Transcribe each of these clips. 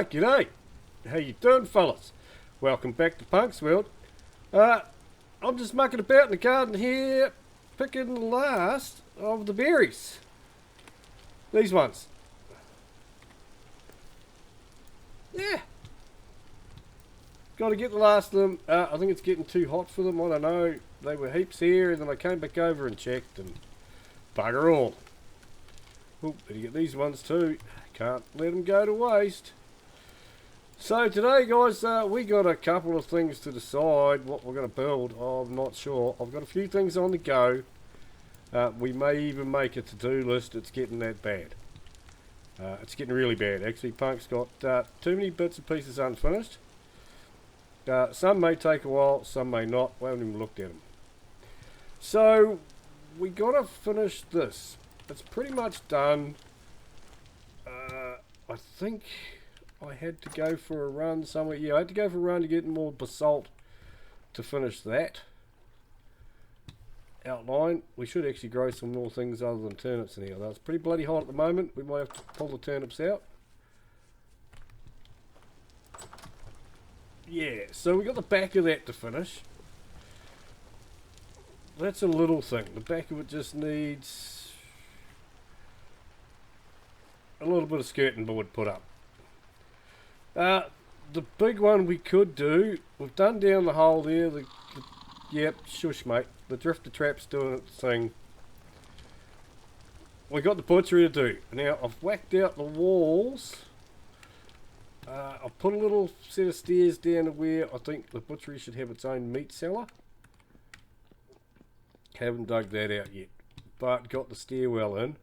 G'day. How you doing, fellas? Welcome back to Punk's World. I'm just mucking about in the garden here, picking the last of the berries. These ones. Yeah. Got to get the last of them. I think it's getting too hot for them. I don't know. They were heaps here, and then I came back over and checked, and bugger all. Oh, better get these ones too. Can't let them go to waste. So today, guys, we got a couple of things to decide what we're going to build. I'm not sure. I've got a few things on the go. We may even make a to-do list. It's getting that bad. It's getting really bad. Actually, Punk's got too many bits and pieces unfinished. Some may take a while, some may not. We haven't even looked at them. So, we got to finish this. It's pretty much done. I think I had to go for a run somewhere. Yeah, I had to go for a run to get more basalt to finish that outline. We should actually grow some more things other than turnips in here. Though it's pretty bloody hot at the moment. We might have to pull the turnips out. Yeah, so we got the back of that to finish. That's a little thing. The back of it just needs a little bit of skirting board put up. The big one we could do, we've done down the hole there. Yep, shush mate. The drifter trap's doing its thing. We got the butchery to do. Now I've whacked out the walls. I've put a little set of stairs down to where I think the butchery should have its own meat cellar. Haven't dug that out yet, but got the stairwell in.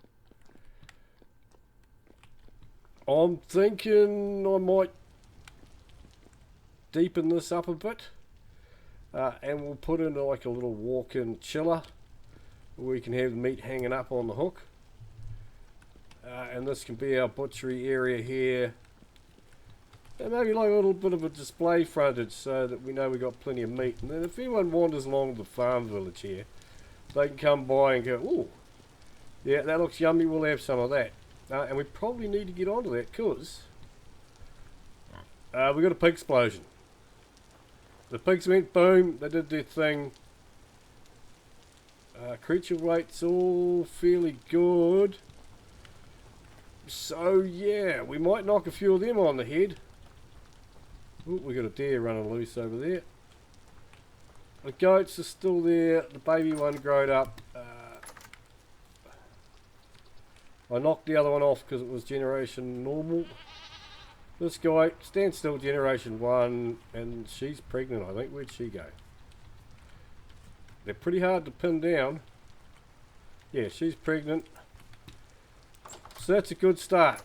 I'm thinking I might deepen this up a bit, and we'll put in like a little walk-in chiller where we can have the meat hanging up on the hook, and this can be our butchery area here, and maybe like a little bit of a display frontage so that we know we got plenty of meat. And then if anyone wanders along the farm village here, they can come by and go, "Ooh, yeah, that looks yummy, we'll have some of that." And we probably need to get onto that because we got a pig explosion. The pigs went boom, they did their thing. Creature weight's all fairly good. So yeah, we might knock a few of them on the head. Ooh, we got a deer running loose over there. The goats are still there. The baby one growed up. I knocked the other one off because it was generation normal. This guy, stand still, generation 1, and she's pregnant, I think. Where'd she go? They're pretty hard to pin down. Yeah, she's pregnant. So that's a good start.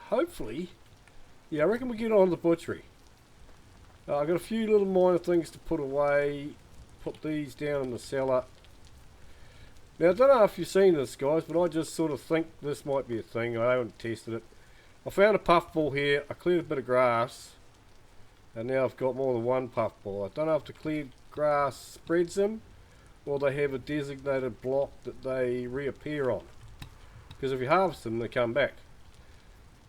Hopefully, yeah, I reckon we get on the butchery. I've got a few little minor things to put away. Put these down in the cellar. Now, I don't know if you've seen this, guys, but I just sort of think this might be a thing. I haven't tested it. I found a puffball here. I cleared a bit of grass. And now I've got more than one puffball. I don't know if the cleared grass spreads them, or they have a designated block that they reappear on. Because if you harvest them, they come back.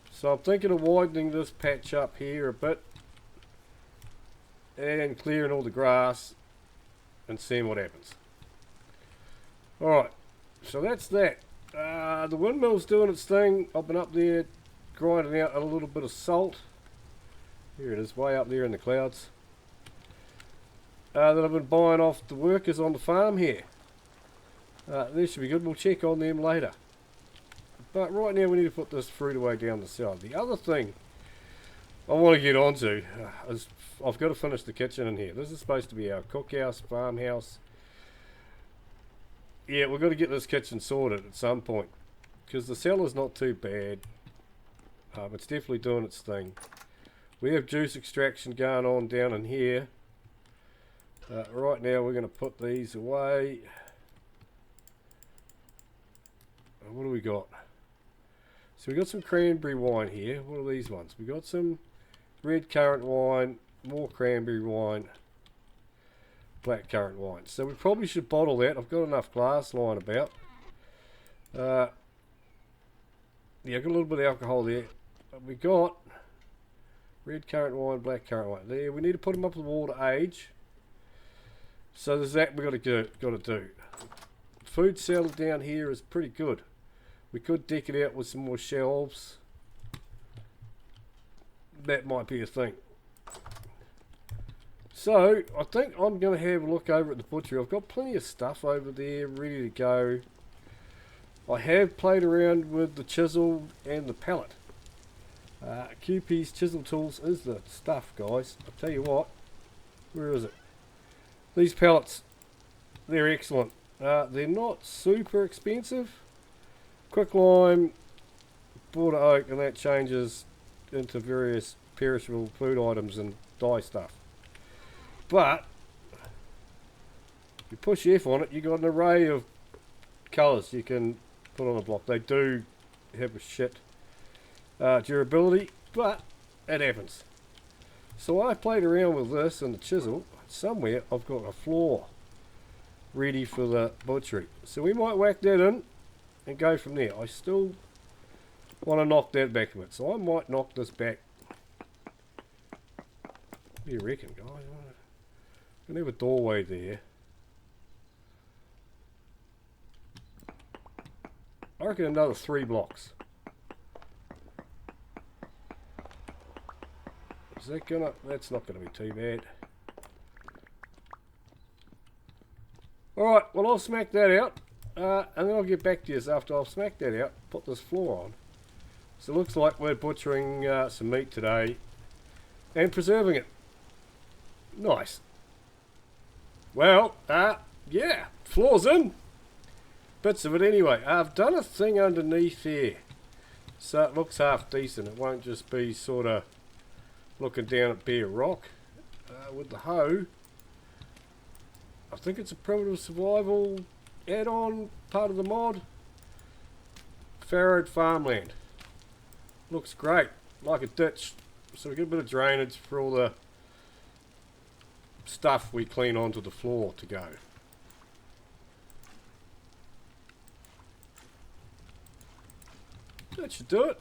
So I'm thinking of widening this patch up here a bit. And clearing all the grass. And seeing what happens. Alright, so that's that. The windmill's doing its thing. I've been up there grinding out a little bit of salt. Here it is, way up there in the clouds. That I've been buying off the workers on the farm here. They should be good. We'll check on them later. But right now we need to put this fruit away down the side. The other thing I want to get onto is I've got to finish the kitchen in here. This is supposed to be our cookhouse, farmhouse. Yeah, we've got to get this kitchen sorted at some point. Because the cellar's not too bad. It's definitely doing its thing. We have juice extraction going on down in here. Right now we're going to put these away. What do we got? So we got some cranberry wine here. What are these ones? We got some red currant wine, more cranberry wine. Blackcurrant wine. So we probably should bottle that. I've got enough glass lying about. Yeah, got a little bit of alcohol there. We got red currant wine, black currant wine. There, we need to put them up the wall to age. So there's that we got to do. Food cellar down here is pretty good. We could deck it out with some more shelves. That might be a thing. So I think I'm going to have a look over at the butchery. I've got plenty of stuff over there ready to go. I have played around with the chisel and the pallet. QP's chisel tools is the stuff, guys. I'll tell you what. Where is it? These pallets, they're excellent. They're not super expensive. Quicklime, border oak, and that changes into various perishable food items and dye stuff. But you push F on it, you got an array of colours you can put on a block. They do have a shit durability, but it happens. So I played around with this and the chisel. Somewhere I've got a floor ready for the butchery. So we might whack that in and go from there. I still want to knock that back a bit. So I might knock this back. What do you reckon, guys? I'm going to have a doorway there. I reckon another 3 blocks. Is that gonna... That's not going to be too bad. Alright, well I'll smack that out. And then I'll get back to you after I've smacked that out. Put this floor on. So it looks like we're butchering some meat today. And preserving it. Nice. Well, yeah, floor's in. Bits of it anyway. I've done a thing underneath here. So it looks half decent. It won't just be sort of looking down at bare rock. With the hoe. I think it's a primitive survival add-on part of the mod. Farrowed farmland. Looks great. Like a ditch. So we get a bit of drainage for all the stuff we clean onto the floor to go. That should do it.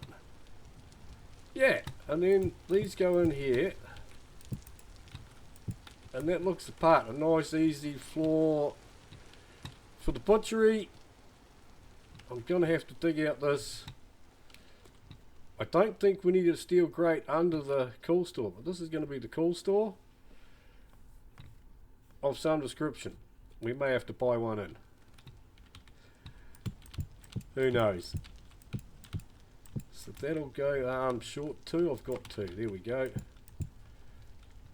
Yeah, and then these go in here. And that looks the part. A nice easy floor for the butchery. I'm going to have to dig out this. I don't think we need a steel grate under the cool store, but this is going to be the cool store of some description. We may have to buy one in. Who knows? So that'll go short 2. I've got 2. There we go.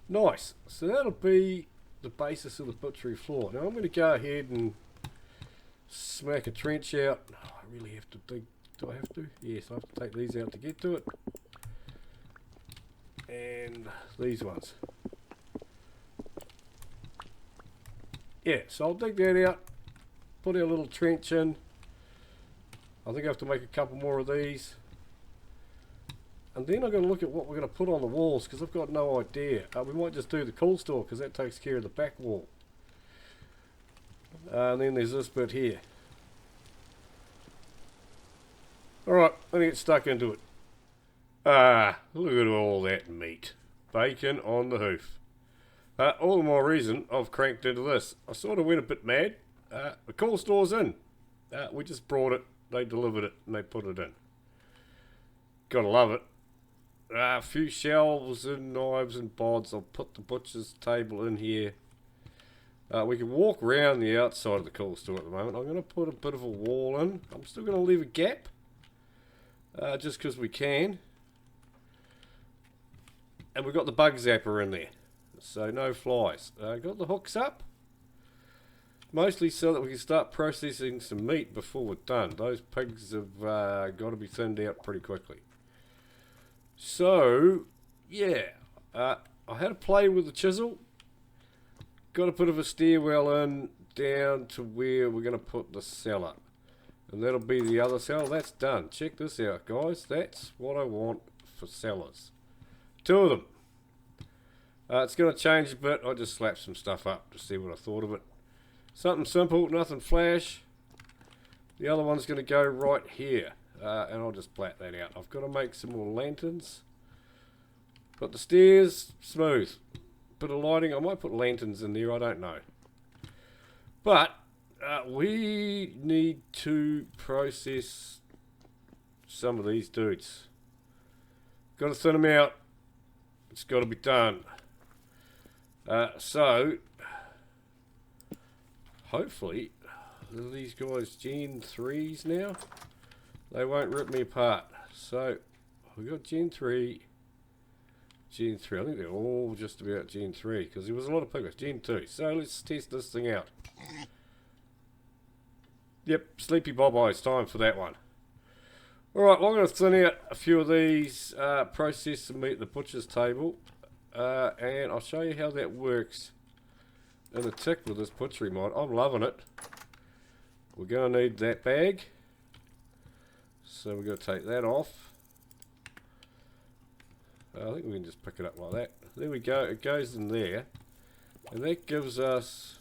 Nice. So that'll be the basis of the butchery floor. Now I'm going to go ahead and smack a trench out. Oh, I really have to dig. Do I have to? Yes, I have to take these out to get to it. And these ones. Yeah, so I'll dig that out. Put our little trench in. I think I have to make a couple more of these. And then I'm going to look at what we're going to put on the walls, because I've got no idea. We might just do the cool store, because that takes care of the back wall. And then there's this bit here. Alright, let me get stuck into it. Look at all that meat. Bacon on the hoof. All the more reason I've cranked into this. I sort of went a bit mad. The cool store's in. We just brought it, they delivered it, and they put it in. Gotta love it. A few shelves and knives and bods. I'll put the butcher's table in here. We can walk around the outside of the cool store at the moment. I'm going to put a bit of a wall in. I'm still going to leave a gap. Just because we can. And we've got the bug zapper in there. So no flies. Got the hooks up. Mostly so that we can start processing some meat before we're done. Those pigs have got to be thinned out pretty quickly. So, yeah, I had to play with the chisel. Got a bit of a stairwell in down to where we're going to put the cellar. And that'll be the other cellar. That's done. Check this out, guys. That's what I want for cellars. 2 of them. It's going to change a bit. I just slapped some stuff up to see what I thought of it. Something simple, nothing flash. The other one's going to go right here. and I'll just plat that out. I've got to make some more lanterns, but the stairs, smooth. Bit of lighting, I might put lanterns in there, I don't know. But we need to process some of these dudes. Got to thin them out. It's got to be done. So, hopefully, these guys Gen 3s now. They won't rip me apart. So, we've got Gen 3. Gen 3. I think they're all just about Gen 3 because there was a lot of progress. Gen 2. So, let's test this thing out. Yep, Sleepy Bob Eyes. Time for that one. Alright, well, I'm going to thin out a few of these, process some meat at the butcher's table, and I'll show you how that works in a tick with this butchery mod. I'm loving it. We're going to need that bag, so we're going to take that off. I think we can just pick it up like that. There we go, it goes in there, and that gives us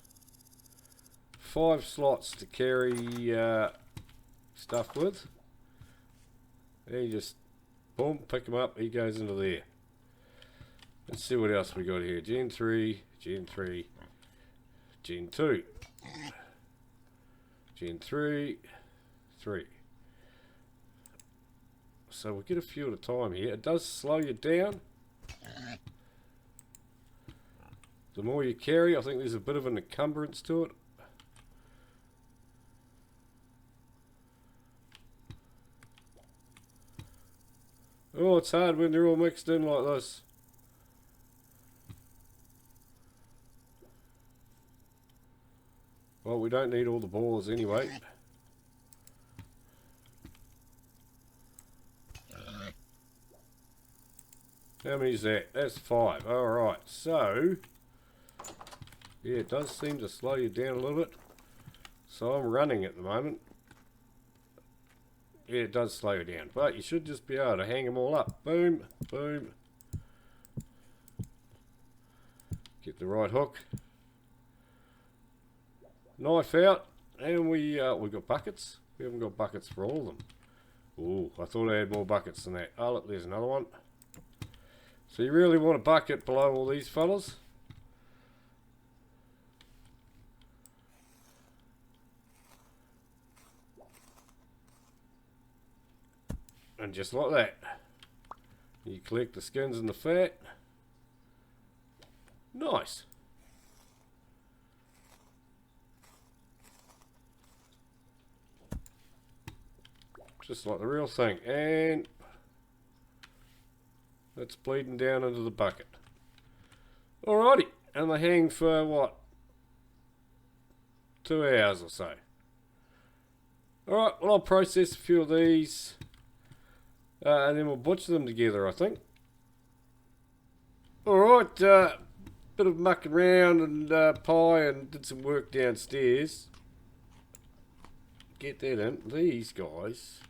5 slots to carry stuff with. And you just, boom, pick him up, he goes into there. Let's see what else we got here. Gen 3, Gen 3, Gen 2, Gen 3, 3. So we'll get a few at a time here. It does slow you down. The more you carry, I think there's a bit of an encumbrance to it. Oh, it's hard when they're all mixed in like this. Well, we don't need all the balls anyway. How many is that? That's 5. Alright, so... yeah, it does seem to slow you down a little bit. So I'm running at the moment. Yeah, it does slow you down, but you should just be able to hang them all up. Boom, boom. Get the right hook. Knife out, and we've got buckets. We haven't got buckets for all of them. Ooh, I thought I had more buckets than that. Oh, look, there's another one. So you really want a bucket below all these fellas. And just like that, you collect the skins and the fat. Nice. Just like the real thing. And that's bleeding down into the bucket. Alrighty. And they hang for what? 2 hours or so. Alright, well, I'll process a few of these. And then we'll butcher them together, I think. Alright, bit of mucking around and pie and did some work downstairs. Get that in. These guys,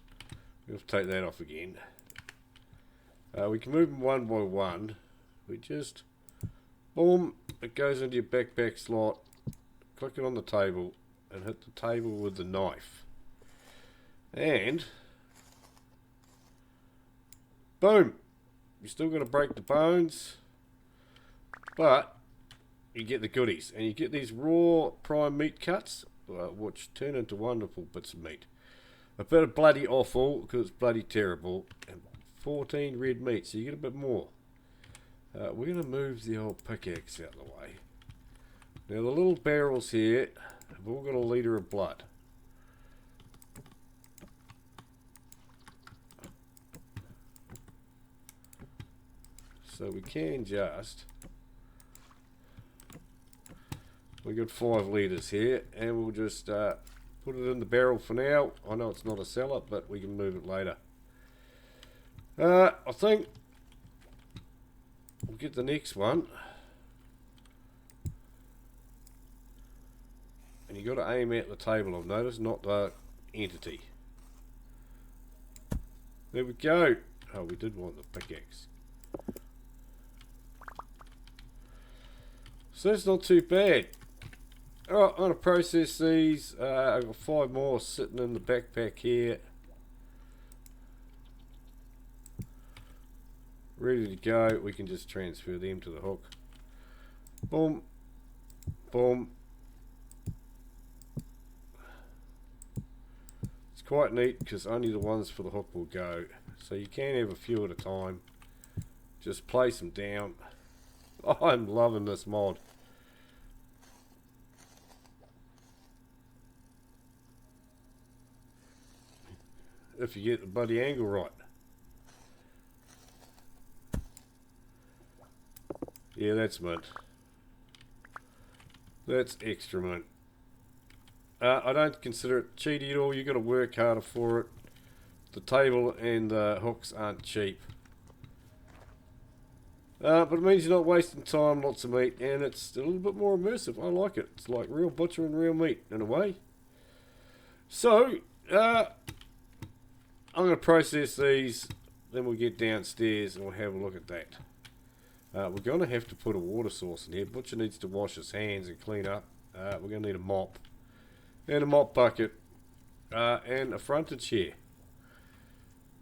we'll have to take that off again. We can move them one by one. We just, boom, it goes into your backpack slot. Click it on the table and hit the table with the knife. And... boom! You're still going to break the bones, but you get the goodies. And you get these raw prime meat cuts, which turn into wonderful bits of meat. A bit of bloody offal, because it's bloody terrible. And 14 red meat, so you get a bit more. We're going to move the old pickaxe out of the way. Now the little barrels here have all got a litre of blood. So we can just, we got 5 litres here, and we'll just put it in the barrel for now. I know it's not a cellar, but we can move it later. I think we'll get the next one, and you got to aim at the table, I've noticed, not the entity. There we go. Oh, we did want the pickaxe. So that's not too bad. Alright, I'm going to process these. I've got 5 more sitting in the backpack here. ready to go. We can just transfer them to the hook. Boom, boom. It's quite neat because only the ones for the hook will go. So you can have a few at a time. Just place them down. I'm loving this mod. If you get the bloody angle right. Yeah, that's mint. That's extra mint. I don't consider it cheaty at all. You've got to work harder for it. The table and the hooks aren't cheap. But it means you're not wasting time, lots of meat, and it's a little bit more immersive. I like it. It's like real butchering real meat, in a way. So, I'm going to process these, then we'll get downstairs and we'll have a look at that. We're going to have to put a water source in here. Butcher needs to wash his hands and clean up. We're going to need a mop, and a mop bucket, and a frontage here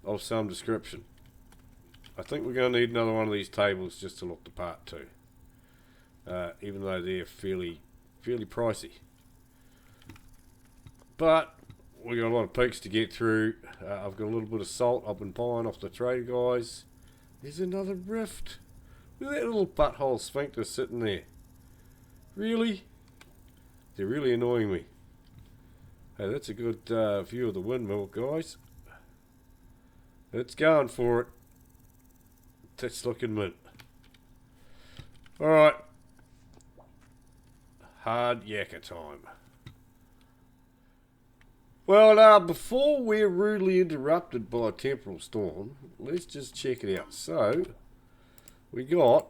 of some description. I think we're going to need another one of these tables just to look the part too, even though they're fairly pricey. But we got a lot of peaks to get through. I've got a little bit of salt I've been buying off the trader guys. There's another rift. Look at that little butthole sphincter sitting there. Really? They're really annoying me. Hey, that's a good view of the windmill, guys. It's going for it. That's looking mint. Alright. Hard yakka time. Well, before we're rudely interrupted by a temporal storm, let's just check it out. So, we got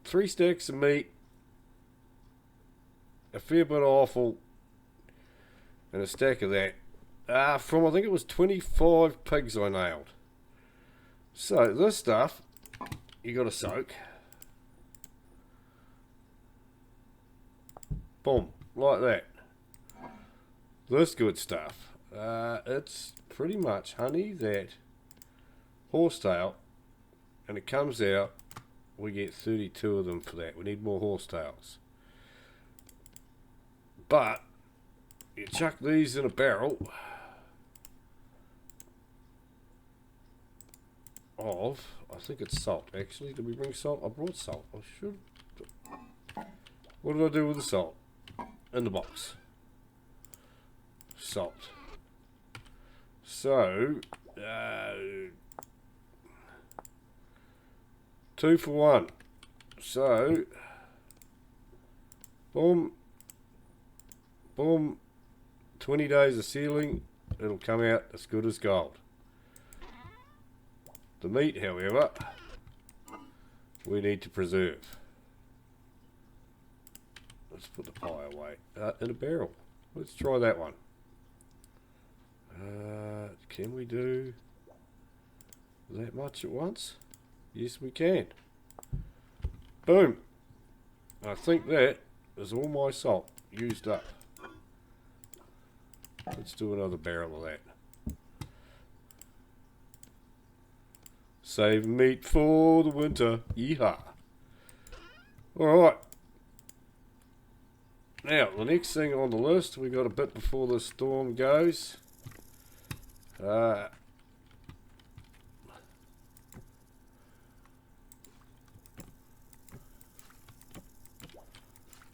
3 stacks of meat, a fair bit of offal, and a stack of that. From, I think it was 25 pigs I nailed. So, this stuff, you got to soak. Boom, like that. This good stuff. It's pretty much honey, that horsetail, and it comes out. We get 32 of them for that. We need more horsetails. But you chuck these in a barrel of, I think it's salt actually. Did we bring salt? I brought salt. I should. What did I do with the salt? In the box. Salt. So, 2 for 1. So, boom, boom, 20 days of sealing, it'll come out as good as gold. The meat, however, we need to preserve. Let's put the pie away in a barrel. Let's try that one. Can we do that much at once? Yes, we can. Boom. I think that is all my salt used up. Let's do another barrel of that. Save meat for the winter. Yeehaw. Alright. Now, the next thing on the list, we got a bit before the storm goes.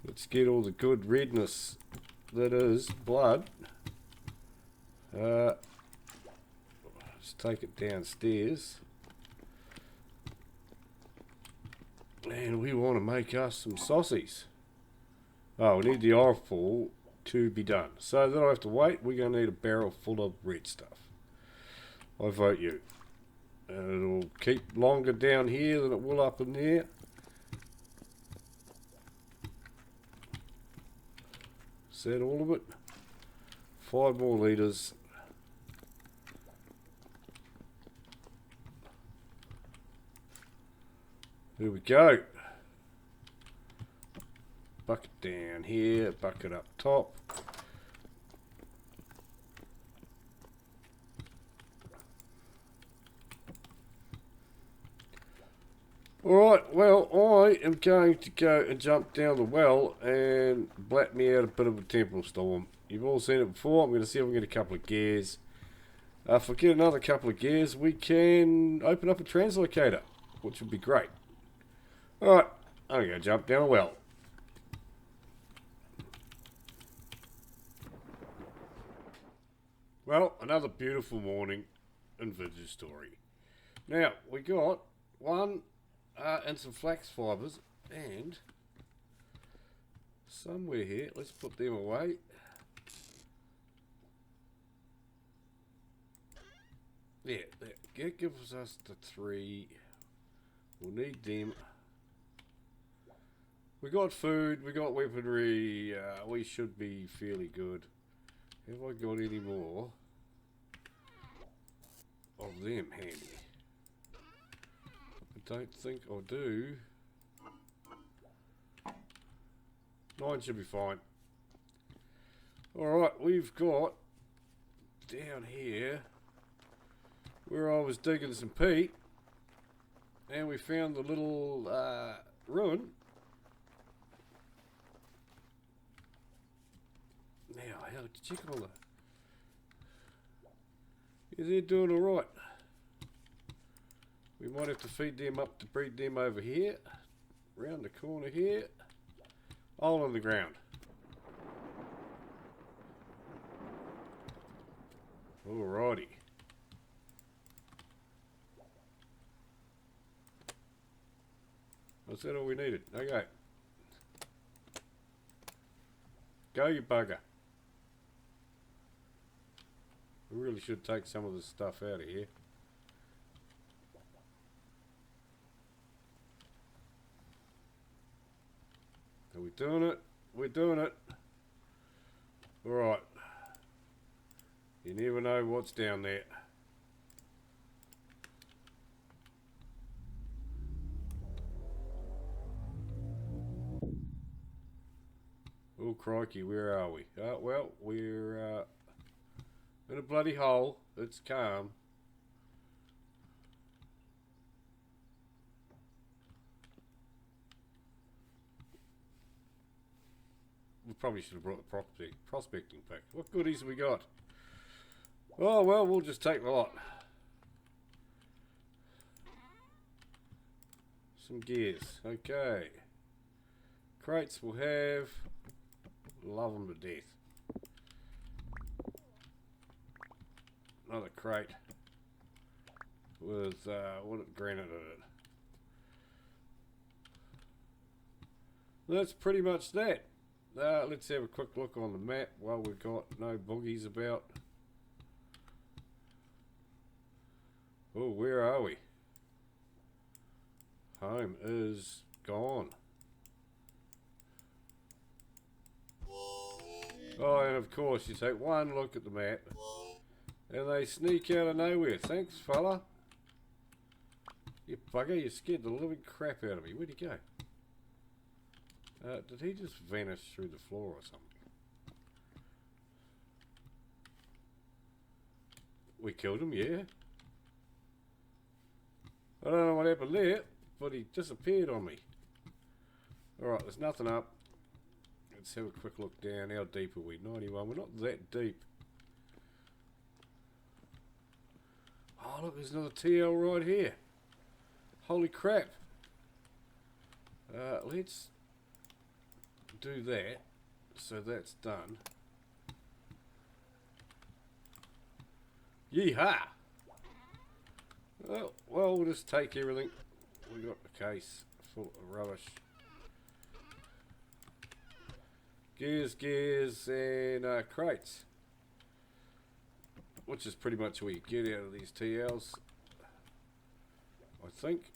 Let's get all the good redness that is blood. Let's take it downstairs. And we want to make us some saucies. Oh, we need the offal to be done. So then I have to wait. We're going to need a barrel full of red stuff. I vote you. And it'll keep longer down here than it will up in there. Is that all of it? 5 more litres. There we go. Bucket down here, bucket up top. Alright, well, I am going to go and jump down the well and blat me out a bit of a temporal storm. You've all seen it before. I'm going to see if I can get a couple of gears. If I get another couple of gears, we can open up a translocator, which would be great. Alright, I'm going to jump down a well. Well, another beautiful morning in Vintage Story. Now, we got one and some flax fibres, and somewhere here, let's put them away. Yeah, that gives us the 3. We'll need them. We got food, we got weaponry, we should be fairly good. Have I got any more of them handy? I don't think I do. 9 should be fine. Alright, we've got down here where I was digging some peat, and we found the little ruin. Now, how to check on that? Yeah, they're doing alright. We might have to feed them up to breed them over here. Round the corner here. All on the ground. Alrighty. Was that all we needed? Okay. Go, you bugger. We really should take some of this stuff out of here. Are we doing it? We're doing it. Alright. You never know what's down there. Oh crikey, where are we? Well, we're in a bloody hole. It's calm. We probably should have brought the prospecting pack. What goodies have we got? Oh well, we'll just take the lot. Some gears. Okay. Crates we'll have. Love them to death. Another crate with granite in it. That's pretty much that. Let's have a quick look on the map while we've got no boogies about. Oh, where are we? Home is gone. Oh, and of course you take one look at the map and they sneak out of nowhere. Thanks, fella. You bugger, you scared the living crap out of me. Where'd he go? Did he just vanish through the floor or something? We killed him, yeah. I don't know what happened there, but he disappeared on me. Alright, there's nothing up. Let's have a quick look down. How deep are we? 91. We're not that deep. Oh, look, there's another TL right here. Holy crap. Let's do that. So that's done. Yeehaw! Well, we'll just take everything. We got a case full of rubbish. Gears, and crates. Which is pretty much what you get out of these TLs, I think.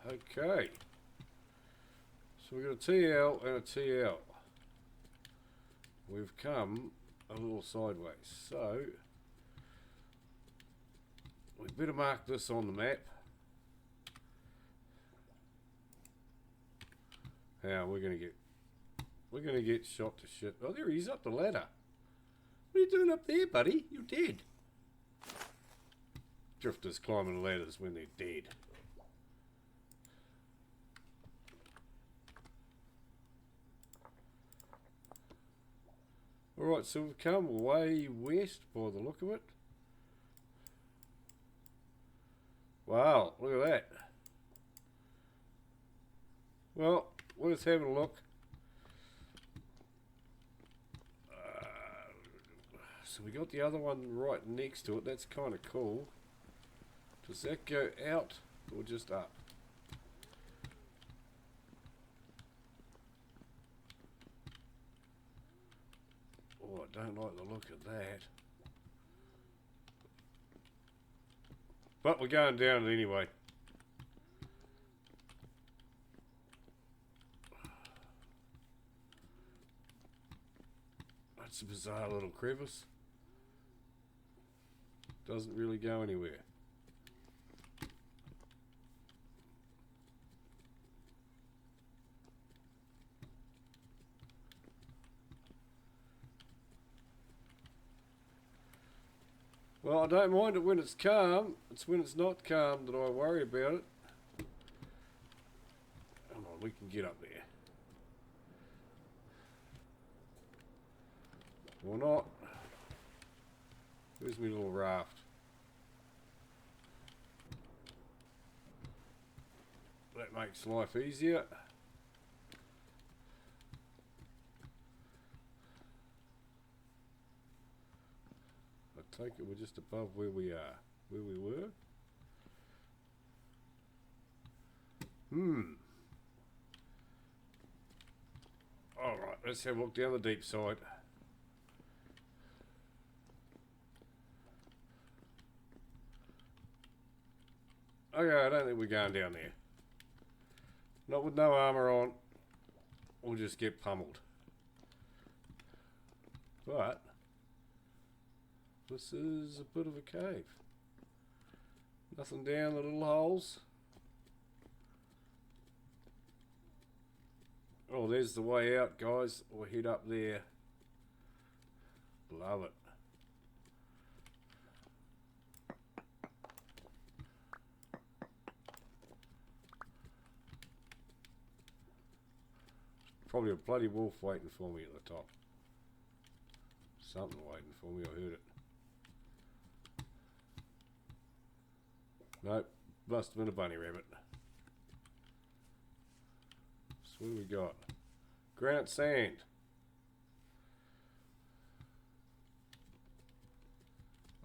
Okay. So we've got a TL and a TL. We've come a little sideways. So we better mark this on the map. How we're going to get We're going to get shot to shit. Oh, there he is up the ladder. What are you doing up there, buddy? You're dead. Drifters climbing ladders when they're dead. Alright, so we've come way west by the look of it. Wow, look at that. Well, worth having a look. So we got the other one right next to it. That's kind of cool. Does that go out or just up? Oh, I don't like the look of that. But we're going down it anyway. That's a bizarre little crevice. Doesn't really go anywhere. Well, I don't mind it when it's calm. It's when it's not calm that I worry about it. Come on, we can get up there. Or not. Where's my little raft? That makes life easier. I take it we're just above where we are. Where we were. Alright, let's have a look down the deep side. Okay, I don't think we're going down there. Not with no armour on. We'll just get pummeled. But this is a bit of a cave. Nothing down the little holes. Oh, there's the way out, guys. We'll head up there. Love it. Probably a bloody wolf waiting for me at the top. Something waiting for me, I heard it. Nope, must have been a bunny rabbit. So what do we got? Granite sand.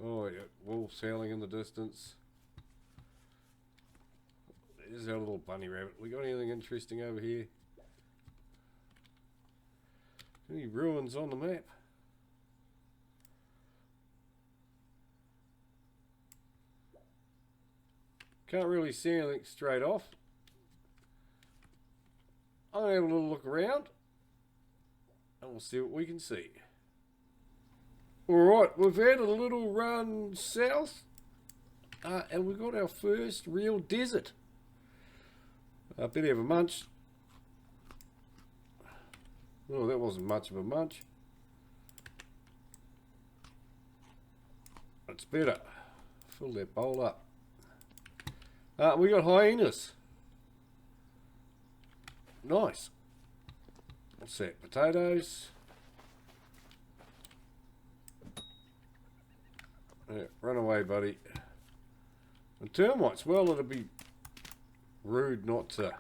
Oh yeah, wolves howling in the distance. There's our little bunny rabbit. We got anything interesting over here? Any ruins on the map? Can't really see anything straight off. I'm going to have a little look around and we'll see what we can see. Alright, we've had a little run south and we've got our first real desert. A bit of a munch. Oh, that wasn't much of a munch. That's better. Fill that bowl up. We got hyenas. Nice. What's that? Potatoes. Yeah, run away, buddy. And termites. Well, it'd be rude not to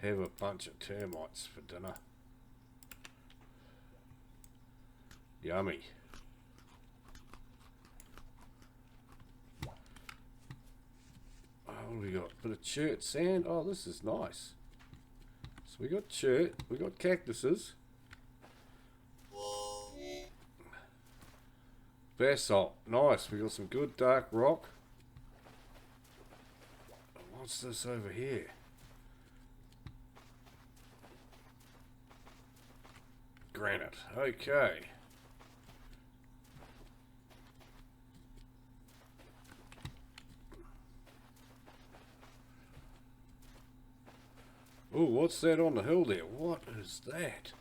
have a bunch of termites for dinner. Yummy. Oh, what do we got? Bit of chert sand. Oh, this is nice. So we got chert. We got cactuses. Basalt. Nice. We got some good dark rock. What's this over here? Granite. Okay. Oh, what's that on the hill there? What is that?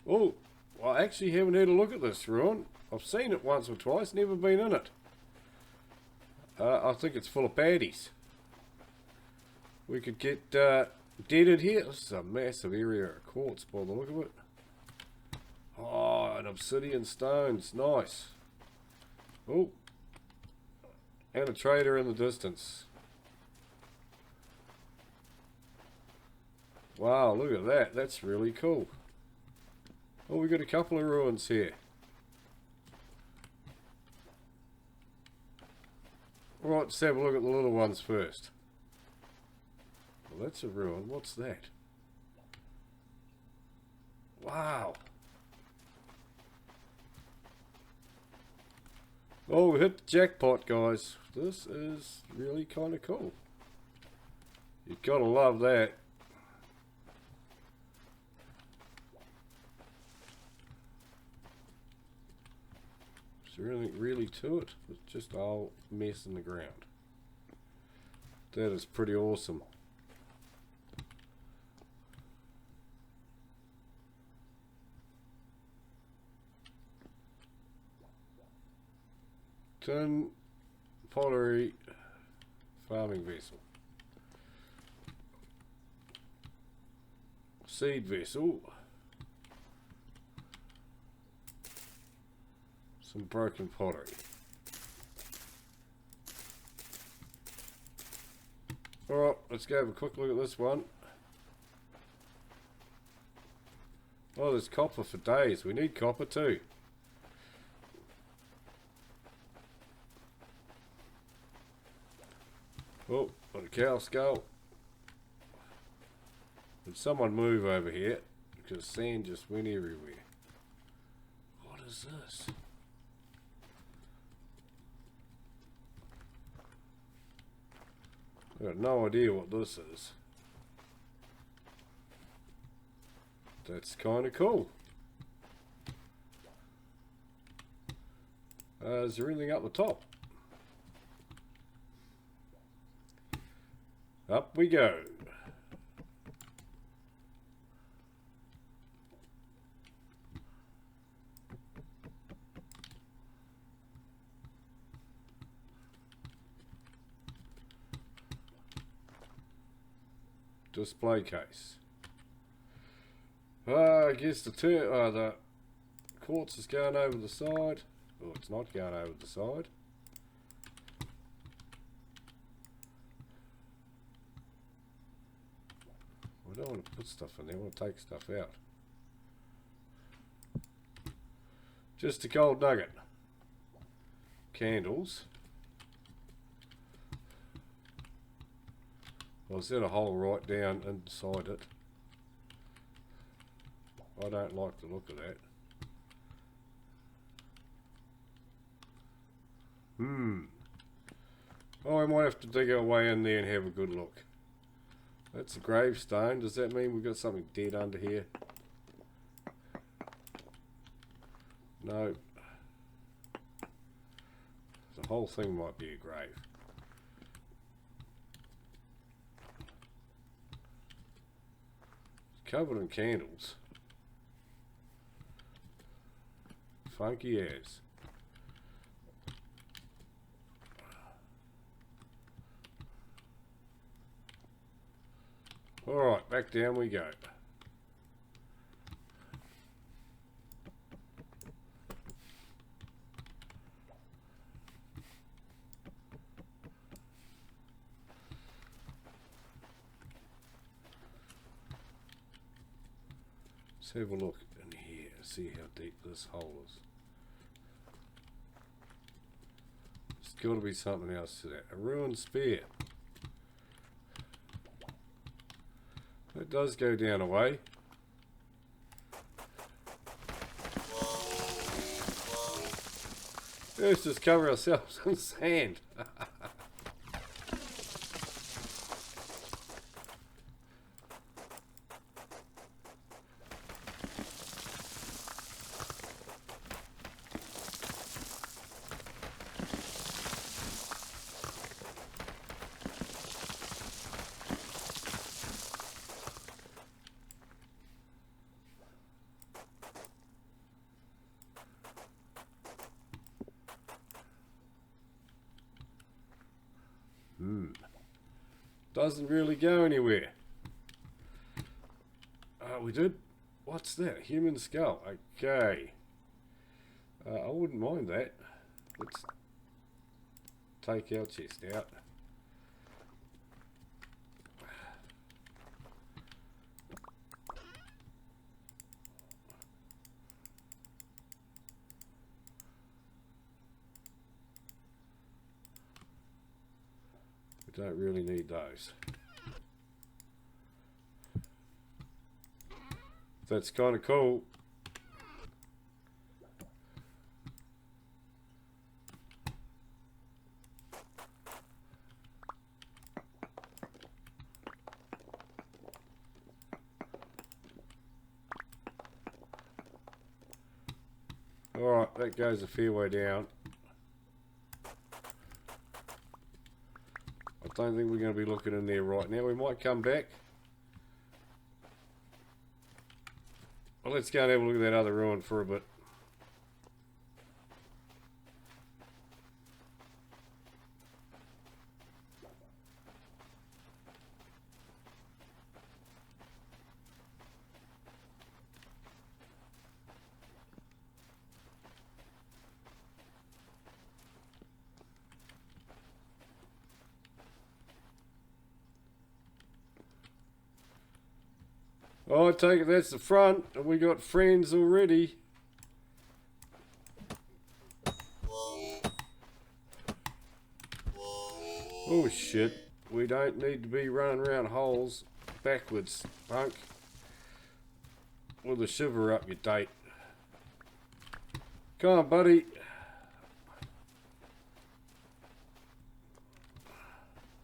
Oh, I actually haven't had a look at this ruin. I've seen it once or twice, never been in it. I think it's full of baddies. We could get deaded here. This is a massive area of quartz by the look of it. Oh, and obsidian stones. Nice. Oh. And a trader in the distance. Wow, look at that. That's really cool. Oh, we got a couple of ruins here. Alright, let's have a look at the little ones first. Well, that's a ruin. What's that? Wow. Oh, we hit the jackpot, guys. This is really kind of cool. You've got to love that. Is there anything really to it? It's just all mess in the ground. That is pretty awesome. Tin, pottery, farming vessel. Seed vessel. Some broken pottery. Alright, let's go have a quick look at this one. Oh, there's copper for days. We need copper too. Oh, got a cow skull. Did someone move over here? Because sand just went everywhere. What is this? I've got no idea what this is. That's kind of cool. Is there anything up the top? Up we go. Display case. I guess the quartz is going over the side. Oh, it's not going over the side. I don't want to put stuff in there, I want to take stuff out. Just a gold nugget. Candles. Well, is that a hole right down inside it? I don't like the look of that. Oh, I might have to dig our way in there and have a good look. That's a gravestone. Does that mean we've got something dead under here? No. The whole thing might be a grave. It's covered in candles. Funky as. Alright, back down we go. Let's have a look in here and see how deep this hole is. There's got to be something else to that. A ruined spear. It does go down a way. Let's just cover ourselves in sand. Doesn't really go anywhere. We did. What's that? A human skull. Okay. I wouldn't mind that. Let's take our chest out. We don't really need those. That's kind of cool. Alright, that goes a fair way down. I don't think we're going to be looking in there right now. We might come back. Well, let's go and have a look at that other ruin for a bit. Oh, I take it that's the front, and we got friends already. Oh shit, we don't need to be running around holes backwards, punk. With a shiver up your date. Come on, buddy.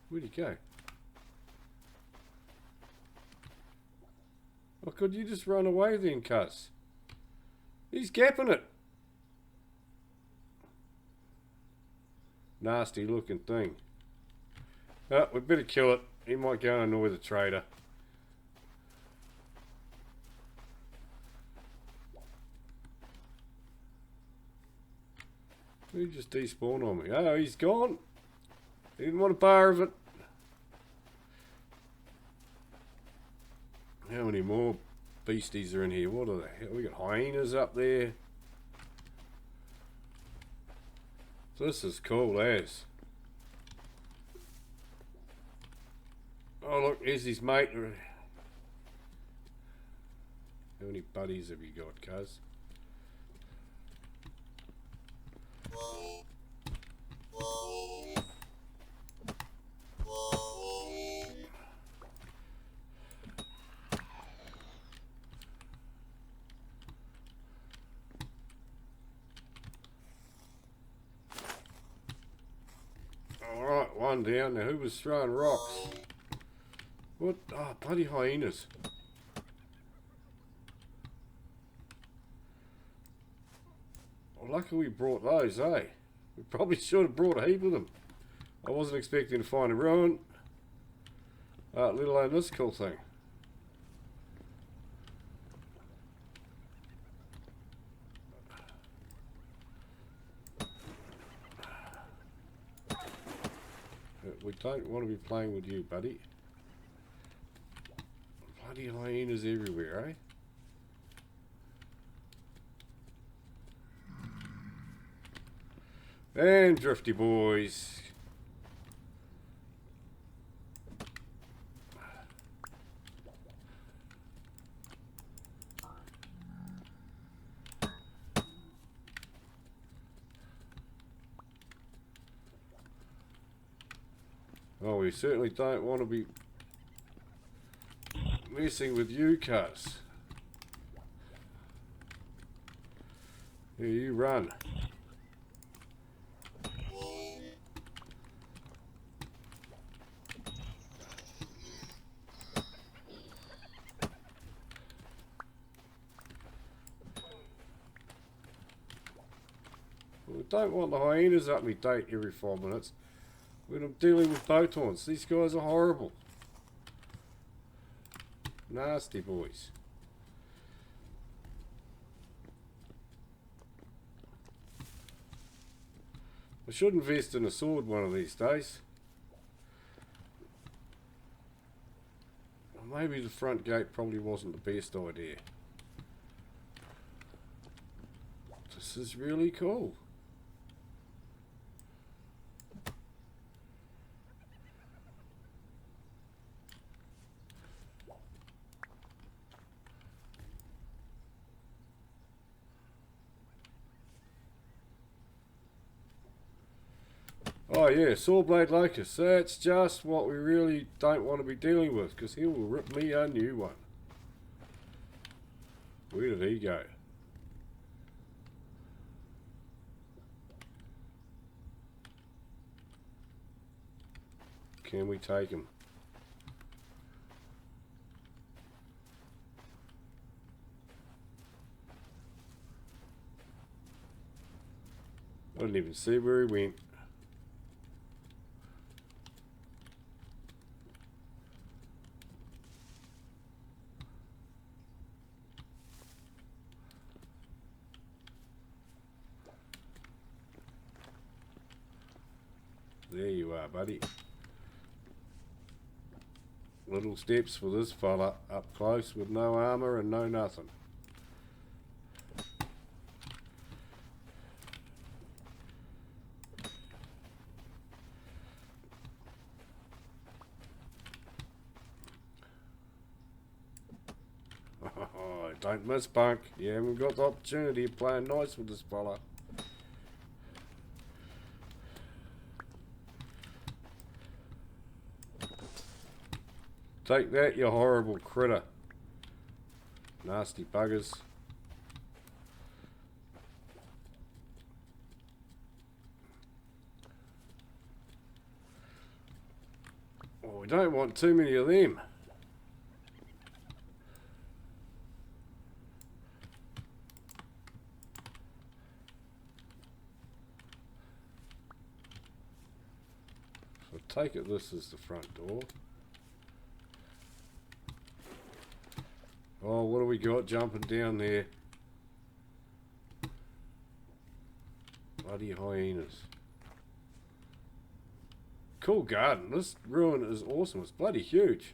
Where'd he go? Or could you just run away then, cuss? He's gapping it. Nasty looking thing. Oh, we better kill it. He might go and annoy the trader. He just despawned on me. Oh, he's gone. He didn't want a bar of it. How many more beasties are in here? What are the hell? We got hyenas up there. This is cool as. Oh look, here's his mate. How many buddies have you got, cuz? Alright, one down. Now who was throwing rocks? What? Oh, bloody hyenas. Well, lucky we brought those, eh? We probably should have brought a heap of them. I wasn't expecting to find a ruin. Let alone this cool thing. We don't want to be playing with you, buddy. Bloody hyenas everywhere, eh? And drifty boys. Oh, we certainly don't want to be messing with you, cuz. Here, you run. We don't want the hyenas up me date every 5 minutes when I'm dealing with botons. These guys are horrible. Nasty boys. I should invest in a sword one of these days. Maybe the front gate probably wasn't the best idea. This is really cool. Oh yeah, saw blade locust. That's just what we really don't want to be dealing with, because he will rip me a new one. Where did he go? Can we take him? I didn't even see where he went. There you are, buddy. Little steps for this fella up close with no armor and no nothing. Oh, don't miss, punk. You haven't got the opportunity of playing nice with this fella. Take that, you horrible critter. Nasty buggers. Oh, we don't want too many of them. So take it this is the front door. Oh, what do we got jumping down there? Bloody hyenas. Cool garden. This ruin is awesome. It's bloody huge.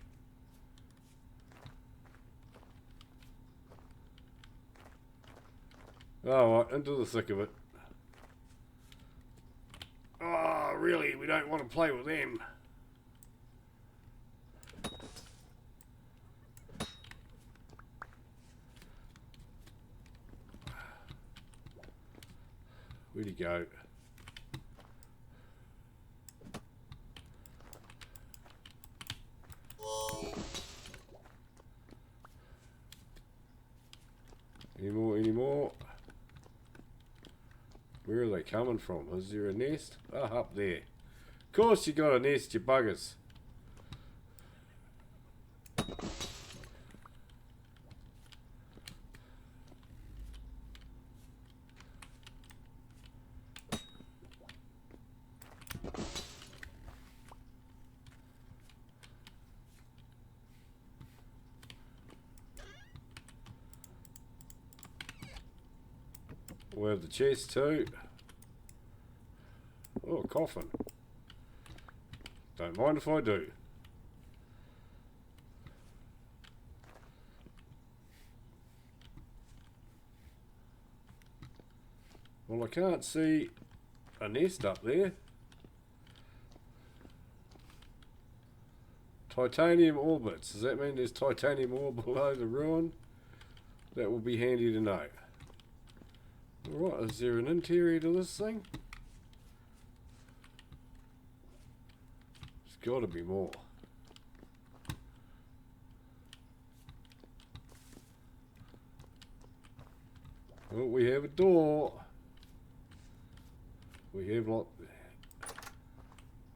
Oh, right, into the thick of it. Oh, really? We don't want to play with them. Where'd he go? Any more? Where are they coming from? Is there a nest? Oh, up there. Of course you got a nest, you buggers. We have the chest too. Oh, a coffin. Don't mind if I do. Well, I can't see a nest up there. Titanium orbits. Does that mean there's titanium ore below the ruin? That will be handy to know. Alright, is there an interior to this thing? There's got to be more. Oh, we have a door. We have lot.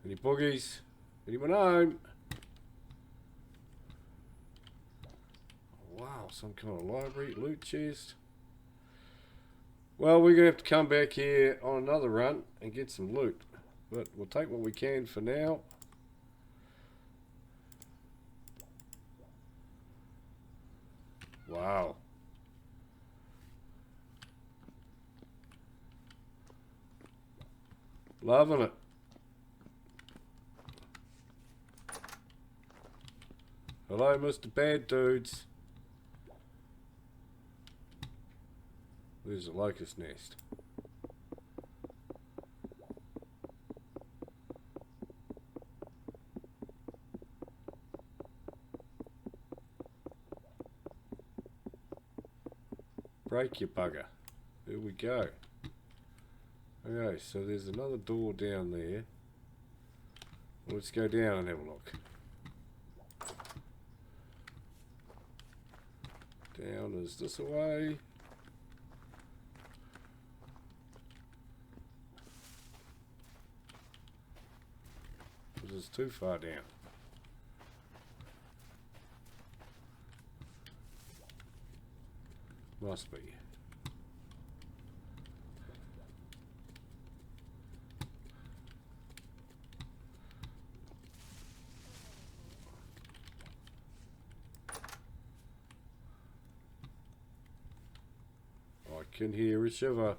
Any boogies? Anyone home? Wow, some kind of library, loot chest. Well, we're going to have to come back here on another run and get some loot. But we'll take what we can for now. Wow. Loving it. Hello, Mr. Bad Dudes. There's a locust nest. Break your bugger. There we go. Okay, so there's another door down there. Let's go down and have a look. Down is this away. This is too far down. Must be. I can hear a shiver.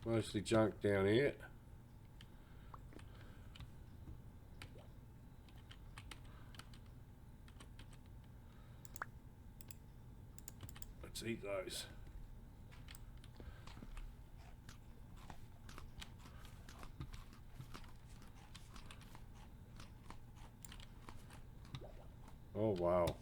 Mostly junk down here. Let's eat those. Oh wow.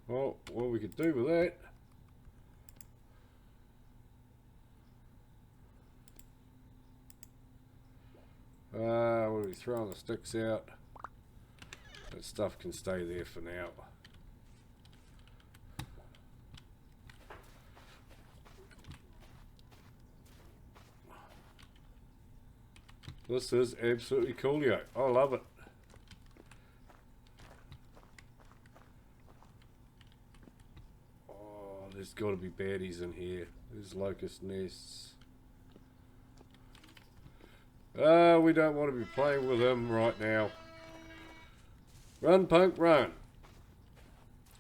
Well, what we could do with that. What are we throwing the sticks out? That stuff can stay there for now. This is absolutely coolio. I love it. Oh, there's got to be baddies in here. There's locust nests. We don't want to be playing with him right now. Run, punk, run.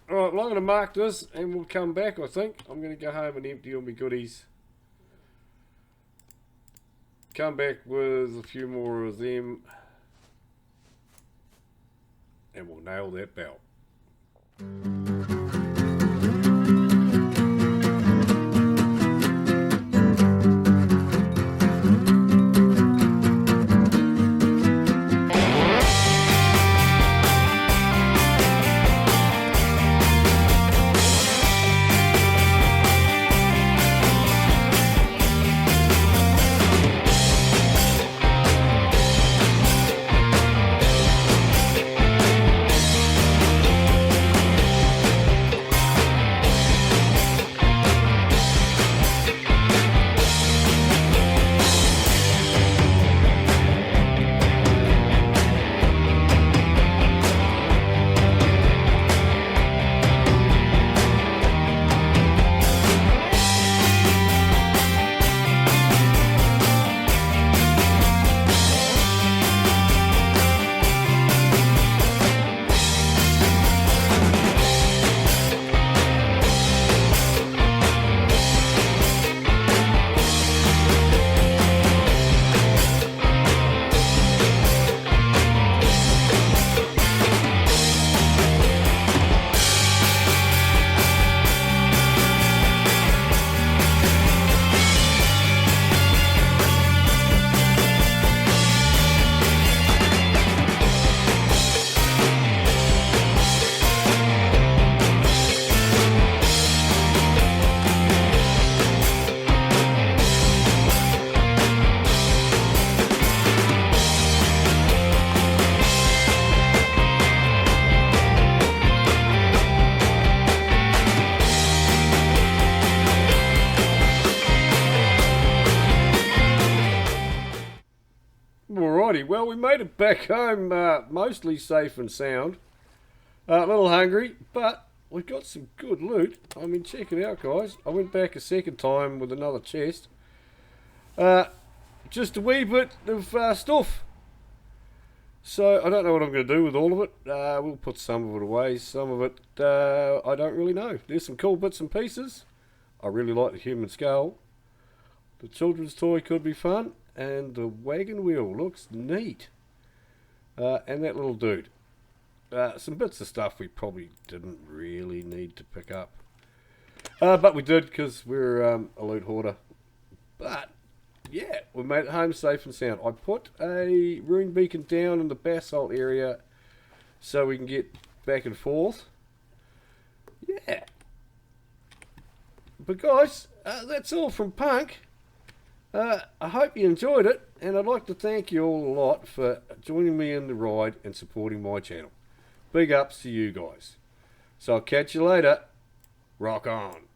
Alright, well, I'm going to mark this and we'll come back, I think. I'm going to go home and empty all my goodies. Come back with a few more of them. And we'll nail that belt. Alrighty, well we made it back home mostly safe and sound. A little hungry, but we got some good loot. I mean, check it out, guys. I went back a second time with another chest. Just a wee bit of stuff. So I don't know what I'm going to do with all of it. We'll put some of it away. Some of it I don't really know. There's some cool bits and pieces. I really like the human skull. The children's toy could be fun. And the wagon wheel looks neat. And that little dude. Some bits of stuff we probably didn't really need to pick up. But we did because we're a loot hoarder. But, yeah, we made it home safe and sound. I put a rune beacon down in the basalt area so we can get back and forth. Yeah. But guys, that's all from Punk. I hope you enjoyed it, and I'd like to thank you all a lot for joining me in the ride and supporting my channel. Big ups to you guys. So I'll catch you later. Rock on.